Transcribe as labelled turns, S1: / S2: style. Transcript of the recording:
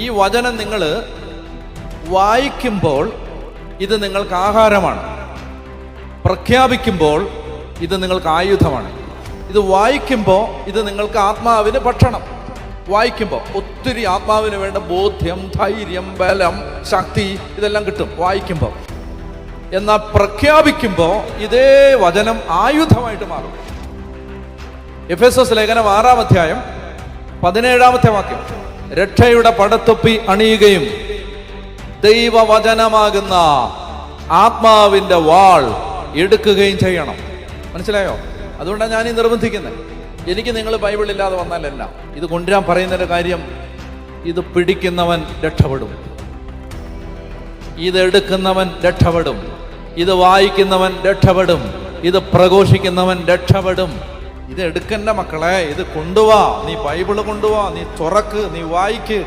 S1: ഈ വചനം നിങ്ങൾ വായിക്കുമ്പോൾ ഇത് നിങ്ങൾക്ക് ആഹാരമാണ്, പ്രഖ്യാപിക്കുമ്പോൾ ഇത് നിങ്ങൾക്ക് ആയുധമാണ്. ഇത് വായിക്കുമ്പോൾ ഇത് നിങ്ങൾക്ക് ആത്മാവിന് ഭക്ഷണം. വായിക്കുമ്പോൾ ഒത്തിരി ആത്മാവിന് വേണ്ട ബോധ്യം, ധൈര്യം, ബലം, ശക്തി ഇതെല്ലാം കിട്ടും വായിക്കുമ്പോൾ. എന്നാൽ പ്രഖ്യാപിക്കുമ്പോൾ ഇതേ വചനം ആയുധമായിട്ട് മാറും. എഫെസോസ് ലേഖനം 6-ാം അധ്യായം 17-ാമത്തെ വാക്യം, രക്ഷയുടെ പടത്തൊപ്പി അണിയുകയും ദൈവവചനമാകുന്ന ആത്മാവിന്റെ വാൾ എടുക്കുകയും ചെയ്യണം. മനസ്സിലായോ? അതുകൊണ്ടാണ് ഞാൻ ഈ നിർബന്ധിക്കുന്നത്. എനിക്ക് നിങ്ങൾ ബൈബിൾ ഇല്ലാതെ വന്നാലല്ല, ഇത് കൊണ്ടുവരാൻ പറയുന്നതിന്റെ കാര്യം, ഇത് പിടിക്കുന്നവൻ രക്ഷപ്പെടും, ഇത് എടുക്കുന്നവൻ രക്ഷപ്പെടും, ഇത് വായിക്കുന്നവൻ രക്ഷപ്പെടും, ഇത് പ്രഘോഷിക്കുന്നവൻ രക്ഷപ്പെടും. ഇത് എടുക്കണ്ട മക്കളെ, ഇത് കൊണ്ടുപോവാ. നീ ബൈബിള് കൊണ്ടുപോവാ, നീ തുറക്ക്, നീ വായിക്ക്.